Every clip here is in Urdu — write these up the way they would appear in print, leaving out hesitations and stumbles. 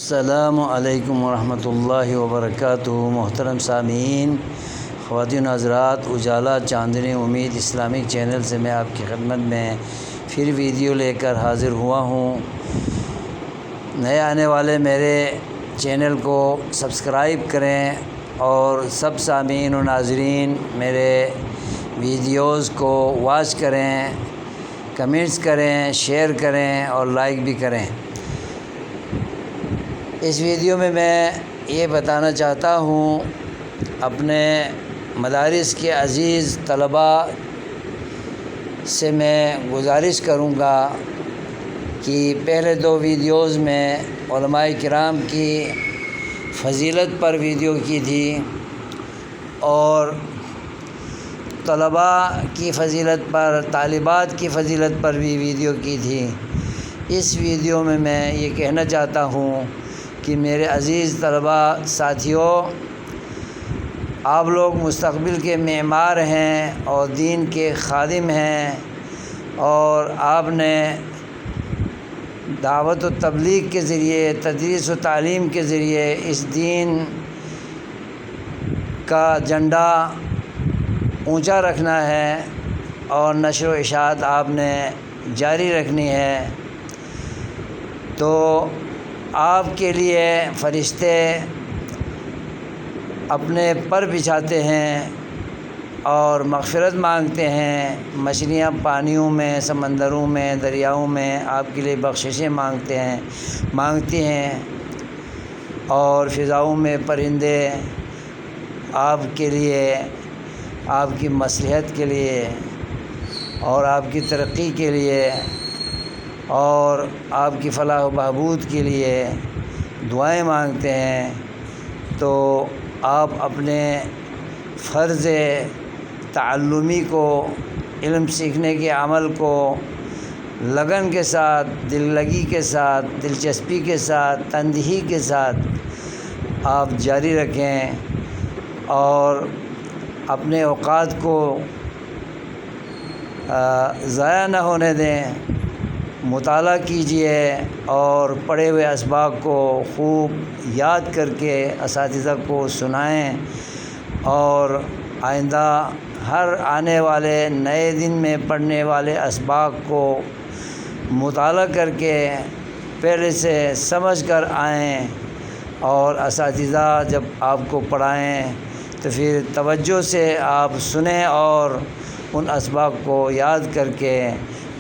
السلام علیکم ورحمۃ اللہ وبرکاتہ۔ محترم سامعین، خواتین حضرات، اجالا چاندنی امید اسلامک چینل سے میں آپ کی خدمت میں پھر ویڈیو لے کر حاضر ہوا ہوں۔ نئے آنے والے میرے چینل کو سبسکرائب کریں اور سب سامعین و ناظرین میرے ویڈیوز کو واچ کریں، کمنٹس کریں، شیئر کریں اور لائک بھی کریں۔ اس ویڈیو میں یہ بتانا چاہتا ہوں، اپنے مدارس کے عزیز طلباء سے میں گزارش کروں گا کہ پہلے دو ویڈیوز میں علماء کرام کی فضیلت پر ویڈیو کی تھی اور طلباء کی فضیلت پر، طالبات کی فضیلت پر بھی ویڈیو کی تھی۔ اس ویڈیو میں یہ کہنا چاہتا ہوں کہ میرے عزیز طلباء ساتھیوں، آپ لوگ مستقبل کے معمار ہیں اور دین کے خادم ہیں، اور آپ نے دعوت و تبلیغ کے ذریعے، تدریس و تعلیم کے ذریعے اس دین کا جھنڈا اونچا رکھنا ہے اور نشر و اشاعت آپ نے جاری رکھنی ہے۔ تو آپ کے لیے فرشتے اپنے پر بچھاتے ہیں اور مغفرت مانگتے ہیں، مچھلیاں پانیوں میں، سمندروں میں، دریاؤں میں آپ کے لیے بخششیں مانگتی ہیں، اور فضاؤں میں پرندے آپ کے لیے، آپ کی مصلحت کے لیے اور آپ کی ترقی کے لیے اور آپ کی فلاح و بہبود کے لیے دعائیں مانگتے ہیں۔ تو آپ اپنے فرض تعلمی کو، علم سیکھنے کے عمل کو لگن کے ساتھ، دل لگی کے ساتھ، دلچسپی کے ساتھ، تندہی کے ساتھ آپ جاری رکھیں اور اپنے اوقات کو ضائع نہ ہونے دیں۔ مطالعہ کیجیے اور پڑھے ہوئے اسباق کو خوب یاد کر کے اساتذہ کو سنائیں، اور آئندہ ہر آنے والے نئے دن میں پڑھنے والے اسباق کو مطالعہ کر کے پہلے سے سمجھ کر آئیں، اور اساتذہ جب آپ کو پڑھائیں تو پھر توجہ سے آپ سنیں اور ان اسباق کو یاد کر کے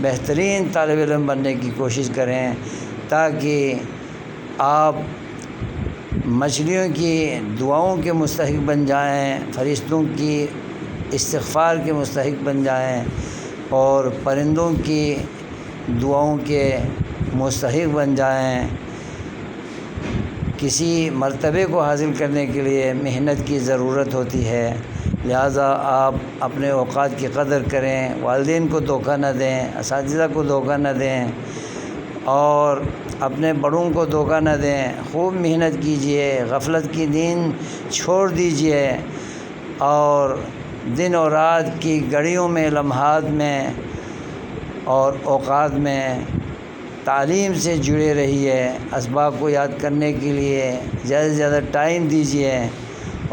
بہترین طالب علم بننے کی کوشش کریں، تاکہ آپ مچھلیوں کی دعاؤں کے مستحق بن جائیں، فرشتوں کی استغفار کے مستحق بن جائیں اور پرندوں کی دعاؤں کے مستحق بن جائیں۔ کسی مرتبے کو حاصل کرنے کے لیے محنت کی ضرورت ہوتی ہے، لہٰذا آپ اپنے اوقات کی قدر کریں، والدین کو دھوکہ نہ دیں، اساتذہ کو دھوکہ نہ دیں اور اپنے بڑوں کو دھوکہ نہ دیں۔ خوب محنت کیجیے، غفلت کی نیند چھوڑ دیجیے اور دن اور رات کی گھڑیوں میں، لمحات میں اور اوقات میں تعلیم سے جڑے رہیے۔ اسباق کو یاد کرنے کے لیے زیادہ سے زیادہ ٹائم دیجیے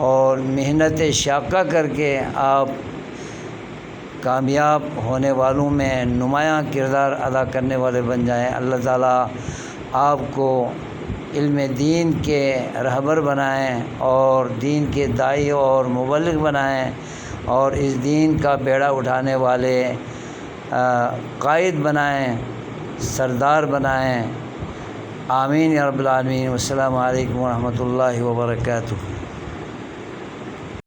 اور محنت شاقہ کر کے آپ کامیاب ہونے والوں میں نمایاں کردار ادا کرنے والے بن جائیں۔ اللہ تعالیٰ آپ کو علم دین کے رہبر بنائیں اور دین کے داعی اور مبلغ بنائیں، اور اس دین کا بیڑا اٹھانے والے قائد بنائیں، سردار بنائیں۔ آمین یا رب العالمین۔ والسلام علیکم ورحمۃ اللہ وبرکاتہ۔